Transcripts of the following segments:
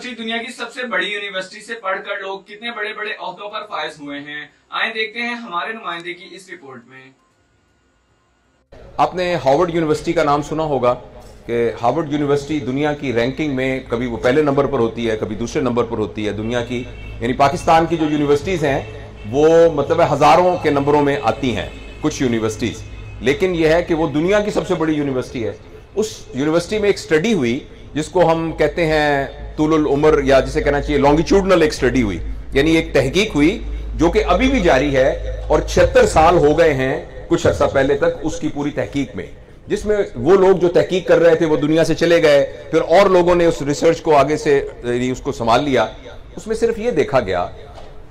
University दुनिया की सबसे बड़ी यूनिवर्सिटी से पढ़कर लोग कितने बड़े बड़े ओहदों पर फायज हुए हैं, आइए देखते हैं हमारे नुमाइंदे की इस रिपोर्ट में। आपने हार्वर्ड यूनिवर्सिटी का नाम सुना होगा कि हार्वर्ड यूनिवर्सिटी दुनिया की रैंकिंग में कभी वो पहले नंबर पर होती है, कभी दूसरे नंबर पर होती है। दुनिया की यानी पाकिस्तान की जो यूनिवर्सिटीज़ हैं वो मतलब हज़ारों के नंबरों में आती हैं कुछ यूनिवर्सिटीज़, लेकिन यह है कि वो दुनिया की सबसे बड़ी यूनिवर्सिटी है। उस यूनिवर्सिटी में एक स्टडी हुई जिसको हम कहते हैं तूलुल उम्र, या जिसे कहना चाहिए लॉन्गिट्यूडनल एक स्टडी हुई, यानी एक तहकीक हुई जो कि अभी भी जारी है और 76 साल हो गए हैं कुछ अर्सा पहले तक उसकी पूरी तहकीक में, जिसमें वो लोग जो तहकीक कर रहे थे वो दुनिया से चले गए, फिर और लोगों ने उस रिसर्च को आगे से उसको संभाल लिया। उसमें सिर्फ ये देखा गया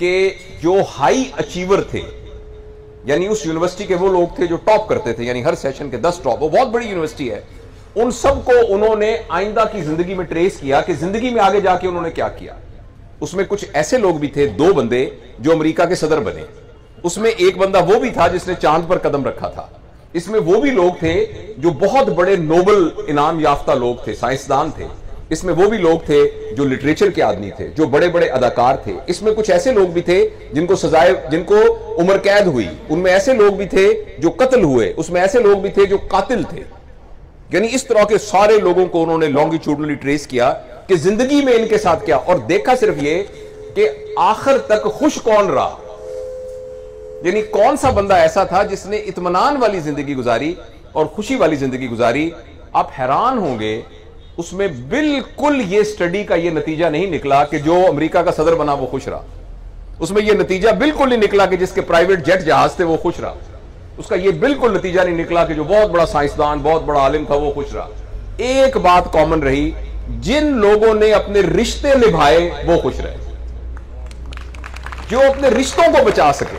कि जो हाई अचीवर थे, यानी उस यूनिवर्सिटी के वो लोग थे जो टॉप करते थे, यानी हर सेशन के 10 टॉप, वो बहुत बड़ी यूनिवर्सिटी है, उन सबको उन्होंने आइंदा की जिंदगी में ट्रेस किया कि जिंदगी में आगे जाके उन्होंने क्या किया। उसमें कुछ ऐसे लोग भी थे, 2 बंदे जो अमेरिका के सदर बने, उसमें एक बंदा वो भी था जिसने चांद पर कदम रखा था, इसमें वो भी लोग थे जो बहुत बड़े नोबल इनाम याफ्ता लोग थे, साइंसदान थे, इसमें वो भी लोग थे जो लिटरेचर के आदमी थे, जो बड़े बड़े अदाकार थे, इसमें कुछ ऐसे लोग भी थे जिनको सजाए, जिनको उम्र कैद हुई, उनमें ऐसे लोग भी थे जो कत्ल हुए, उसमें ऐसे लोग भी थे जो कातिल थे। यानी इस तरह के सारे लोगों को उन्होंने लॉन्गिट्यूडनली ट्रेस किया कि जिंदगी में इनके साथ क्या, और देखा सिर्फ ये कि आखिर तक खुश कौन रहा, यानी कौन सा बंदा ऐसा था जिसने इत्मीनान वाली जिंदगी गुजारी और खुशी वाली जिंदगी गुजारी। आप हैरान होंगे, उसमें बिल्कुल ये स्टडी का ये नतीजा नहीं निकला कि जो अमेरिका का सदर बना वो खुश रहा, उसमें ये नतीजा बिल्कुल नहीं निकला कि जिसके प्राइवेट जेट जहाज थे वो खुश रहा, उसका ये बिल्कुल नतीजा नहीं निकला कि जो बहुत बड़ा साइंसदान, बहुत बड़ा आलिम था वो खुश रहा। एक बात कॉमन रही, जिन लोगों ने अपने रिश्ते निभाए वो खुश रहे, जो अपने रिश्तों को बचा सके।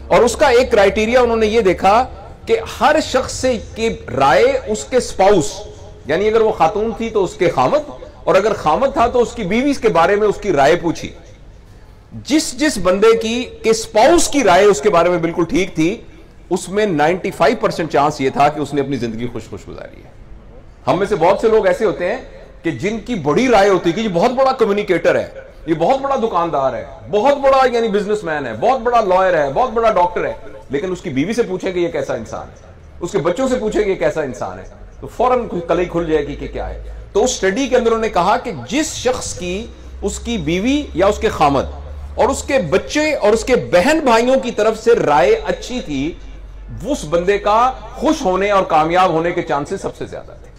और उसका एक क्राइटेरिया उन्होंने ये देखा कि हर शख्स से की राय उसके स्पाउस, यानी अगर वो खातून थी तो उसके खामद, और अगर खामद था तो उसकी बीवी के बारे में उसकी राय पूछी। जिस जिस बंदे की के स्पाउस की राय उसके बारे में बिल्कुल ठीक थी, उसमें 95% चांस ये था कि उसने अपनी जिंदगी खुश खुश गुजारी है। हम में से बहुत से लोग ऐसे होते हैं कि जिनकी बड़ी राय होती है कि ये बहुत बड़ा कम्युनिकेटर है, ये बहुत बड़ा दुकानदार है, बहुत बड़ा यानी बिजनेसमैन है, बहुत बड़ा लॉयर है, बहुत बड़ा डॉक्टर है, लेकिन उसकी बीवी से पूछेंगे ये कैसा इंसान है, उसके बच्चों से पूछेंगे ये कैसा इंसान है, तो फौरन कलई खुल जाएगी कि क्या है। तो उस स्टडी के अंदर उन्होंने कहा कि जिस शख्स की उसकी बीवी या उसके खामद और उसके बच्चे और उसके बहन भाइयों की तरफ से राय अच्छी थी, उस बंदे का खुश होने और कामयाब होने के चांसेस सबसे ज्यादा थे।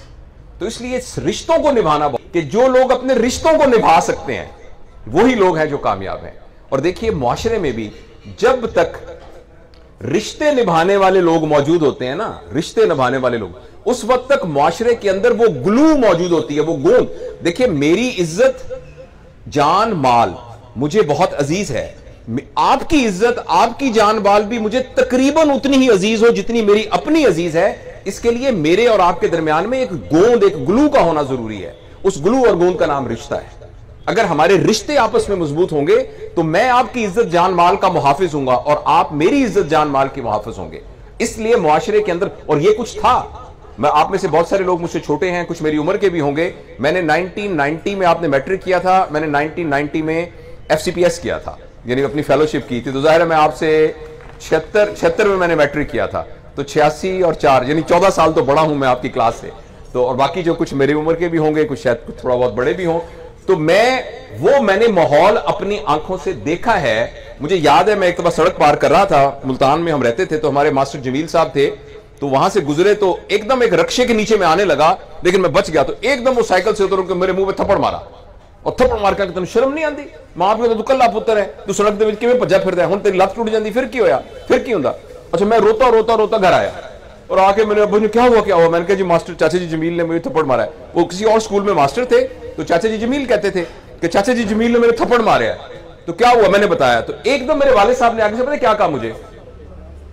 तो इसलिए रिश्तों को निभाना, कि जो लोग अपने रिश्तों को निभा सकते हैं वही लोग हैं जो कामयाब हैं। और देखिए मुआशरे में भी जब तक रिश्ते निभाने वाले लोग मौजूद होते हैं ना, रिश्ते निभाने वाले लोग, उस वक्त तक मुआशरे के अंदर वो ग्लू मौजूद होती है, वो गोंद। देखिए मेरी इज्जत, जान, माल मुझे बहुत अजीज है, आपकी इज्जत, आपकी जान माल भी मुझे तकरीबन उतनी ही अजीज हो जितनी मेरी अपनी अजीज है। इसके लिए मेरे और आपके दरमियान में एक गोंद, एक ग्लू का होना जरूरी है। उस ग्लू और गोंद का नाम रिश्ता है। अगर हमारे रिश्ते आपस में मजबूत होंगे तो मैं आपकी इज्जत जान माल का मुहाफिज हूंगा और आप मेरी इज्जत जान माल के मुहाफिज होंगे। इसलिए मुआशरे के अंदर, और ये कुछ था, मैं आप में से बहुत सारे लोग मुझसे छोटे हैं, कुछ मेरी उम्र के भी होंगे। मैंने 1990 में, आपने मैट्रिक किया था, मैंने 1990 में FCPS किया था, यानी अपनी फेलोशिप की थी। तो जाहिर है मैं आपसे 76 में मैंने मैट्रिक किया था, तो 86 और 4 यानी 14 साल तो बड़ा हूं मैं आपकी क्लास से। तो और बाकी जो कुछ मेरी उम्र के भी होंगे, कुछ शायद कुछ थोड़ा बहुत बड़े भी हों, तो मैंने माहौल अपनी आंखों से देखा है। मुझे याद है मैं एक दफा सड़क पार कर रहा था, मुल्तान में हम रहते थे, तो हमारे मास्टर जमील साहब थे, तो वहां से गुजरे तो एकदम एक रक्शे के नीचे में आने लगा, लेकिन मैं बच गया। तो एकदम वो साइकिल से उतर के मेरे मुंह पे थप्पड़ मारा, और थप्पड़ मार के तेन शर्म नहीं आती, मां प्यो तू कला पुत्र है, तू सड़क दे विच किवें भज्जा फिरदा, हुण तेरी लत्त टूट जाती, फिर की होया, फिर की हुंदा। अच्छा मैं रोता रोता रोता घर आया और आके मेरे अब्बू ने क्या हुआ, मैंने कहा जी मास्टर चाचा जी जमील ने मुझे थप्पड़ मारा है। वो किसी और स्कूल में मास्टर थे, तो चाचा जी जमील कहते थे कि चाचा जी जमील ने मेरे थप्पड़ मारे है। तो क्या हुआ, मैंने बताया, तो एकदम मेरे वाले साहब ने आगे से पता क्या कहा मुझे,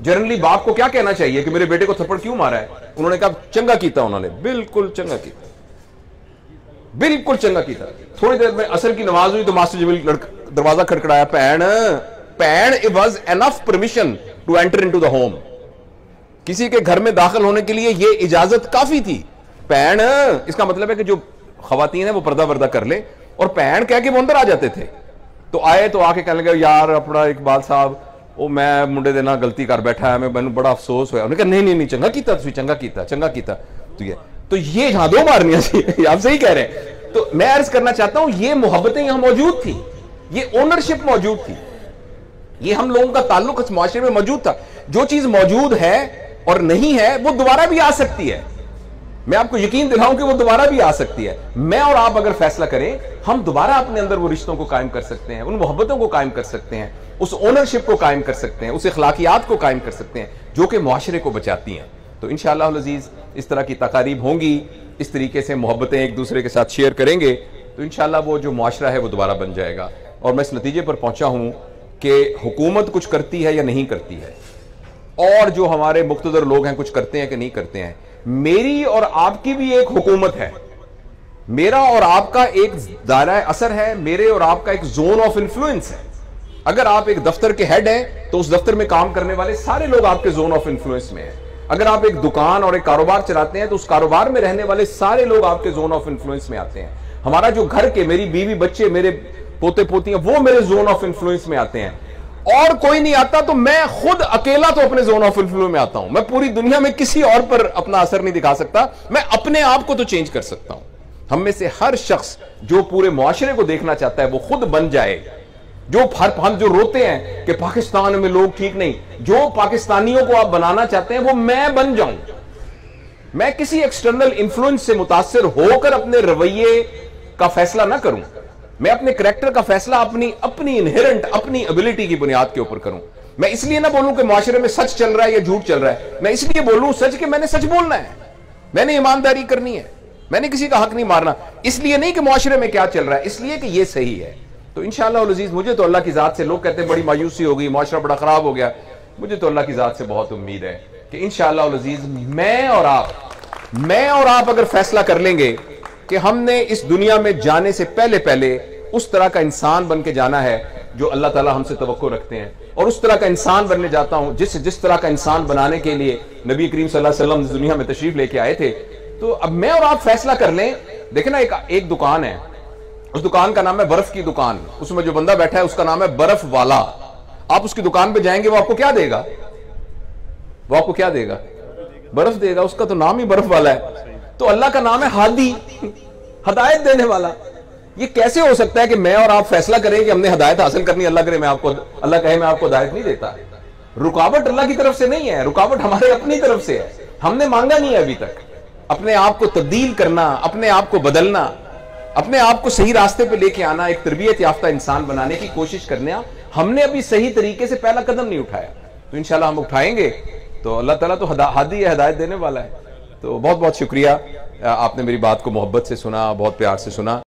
जनरली बाप को क्या कहना चाहिए कि मेरे बेटे को थप्पड़ क्यों मारा है। उन्होंने कहा चंगा कीता, उन्होंने बिल्कुल चंगा कीता, बिल्कुल चंगा कीता। थोड़ी देर में असर की नमाज हुई तो मास्टर जमील दरवाजा खड़खड़ाया, पैन it was enough permission to enter into the home, किसी के घर में दाखिल होने के लिए यह इजाजत काफी थी। पैन इसका मतलब है कि जो खवातीन है वो पर्दा वर्दा कर ले। اور بہن کہہ کے وہ اندر آ جاتے تھے. تو آئے تو آ کے کہنے لگے یار اپنا اقبال صاحب وہ میں منڈے دے نال غلطی کر بیٹھا ہے, میں بڑا افسوس ہوا. انہوں نے کہا نہیں چنگا کیتا تسی, چنگا کیتا. تو یہ یہاں دو مارنیاں سی, آپ صحیح کہہ رہے ہیں. تو میں عرض کرنا چاہتا ہوں یہ محبتیں یہاں موجود تھی, یہ اونرشپ موجود تھی, یہ ہم لوگوں کا تعلق اس معاشرے میں موجود تھا. جو چیز موجود ہے اور نہیں ہے وہ دوبارہ بھی آ سکتی ہے. میں آپ کو یقین دلاؤں کہ وہ دوبارہ بھی آ سکتی ہے. میں اور آپ اگر فیصلہ کریں ہم دوبارہ اپنے اندر وہ رشتوں کو قائم کر سکتے ہیں, ان محبتوں کو قائم کر سکتے ہیں, اس اونرشپ کو قائم کر سکتے ہیں, اس اخلاقیات کو قائم کر سکتے ہیں جو کہ معاشرے کو بچاتی ہیں. تو انشاءاللہ العزیز اس طرح کی تقاریب ہوں گی, اس طریقے سے محبتیں ایک دوسرے کے ساتھ شیئر کریں گے تو انشاءاللہ وہ جو معاشرہ ہے وہ دوبارہ بن جائے گا. اور میں اس نتیجے پر پہنچا ہوں کہ حکومت کچھ کرتی ہے یا نہیں کرتی ہے, اور جو ہمارے مقتدر لوگ ہیں کچھ کرتے ہیں کہ نہیں کرتے ہیں. میری اور آپ کی بھی ایک حکومت ہے, میرا اور آپ کا ایک دائرہ اثر ہے, میرے اور آپ کا ایک زون آف انفلوئنس ہے. اگر آپ ایک دفتر کے ہیڈ ہیں تو اس دفتر میں کام کرنے والے سارے لوگ آپ کے زون آف انفلوئنس میں ہیں. اگر آپ ایک دکان اور ایک کاروبار چلاتے ہیں تو اس کاروبار میں رہنے والے سارے لوگ آپ کے زون آف انفلوئنس میں آتے ہیں. ہمارا جو گھر کے, میری بیوی بچے, میرے پوتے پوتیاں, وہ میرے زون آف انفلوئنس میں آتے ہیں. اور کوئی نہیں آتا تو میں خود اکیلا تو اپنے زون آف انفلوئنس میں آتا ہوں. میں پوری دنیا میں کسی اور پر اپنا اثر نہیں دکھا سکتا, میں اپنے آپ کو تو چینج کر سکتا ہوں. ہم میں سے ہر شخص جو پورے معاشرے کو دیکھنا چاہتا ہے وہ خود بن جائے. ہم جو روتے ہیں کہ پاکستان میں لوگ ٹھیک نہیں, جو پاکستانیوں کو آپ بنانا چاہتے ہیں وہ میں بن جاؤں. میں کسی ایکسٹرنل انفلوئنس سے متاثر ہو کر اپنے رویے کا فیصلہ نہ کروں. میں اپنے کریکٹر کا فیصلہ اپنی انہیرنٹ, اپنی ابیلٹی کی بنیاد کے اوپر کروں. میں اس لیے نہ بولوں کہ معاشرے میں سچ چل رہا ہے یا جھوٹ چل رہا ہے, میں اس لیے بولوں سچ کہ میں نے سچ بولنا ہے, میں نے ایمانداری کرنی ہے, میں نے کسی کا حق نہیں مارنا. اس لیے نہیں کہ معاشرے میں کیا چل رہا ہے, اس لیے کہ یہ صحیح ہے. تو انشاءاللہ العزیز مجھے تو اللہ کی ذات سے, لوگ کہتے ہیں بڑی مایوسی ہو گئی, معاشرہ بڑا خراب ہو گیا, مجھے تو اللہ کی ذات سے بہت امید ہے کہ انشاءاللہ العزیز میں اور آپ اگر فیصلہ کر لیں گے کہ ہم نے اس دنیا میں جانے سے پہلے اس طرح کا انسان بن کے جانا ہے جو اللہ تعالی ہم سے توقع رکھتے ہیں, اور اس طرح کا انسان بننے جاتا ہوں جس طرح کا انسان بنانے کے لیے نبی کریم صلی اللہ علیہ وسلم اس دنیا میں تشریف لے کے آئے تھے. تو اب میں اور آپ فیصلہ کر لیں. دیکھیں نا, ایک دکان ہے, اس دکان کا نام ہے برف کی دکان, اس میں جو بندہ بیٹھا ہے اس کا نام ہے برف والا. آپ اس کی دکان پہ جائیں گے, وہ آپ کو کیا دے گا؟ برف دے گا. اس کا تو نام ہی برف والا ہے. تو اللہ کا نام ہے ہادی, ہدایت دینے والا. یہ کیسے ہو سکتا ہے کہ میں اور آپ فیصلہ کریں کہ ہم نے ہدایت حاصل کرنی, اللہ کہے میں آپ کو ہدایت نہیں دیتا. رکاوٹ اللہ کی طرف سے نہیں ہے, رکاوٹ ہمارے اپنی طرف سے ہے. ہم نے مانگا نہیں ہے ابھی تک. اپنے آپ کو تبدیل کرنا, اپنے آپ کو بدلنا, اپنے آپ کو صحیح راستے پہ لے کے آنا, ایک تربیت یافتہ انسان بنانے کی کوشش کرنا, ہم نے ابھی صحیح طریقے سے پہلا قدم نہیں اٹھایا. تو انشاءاللہ ہم اٹھائیں گے تو اللہ تعالیٰ تو ہادی ہے, ہدایت دینے والا ہے. تو بہت بہت شکریہ, آپ نے میری بات کو محبت سے سنا, بہت پیار سے سنا.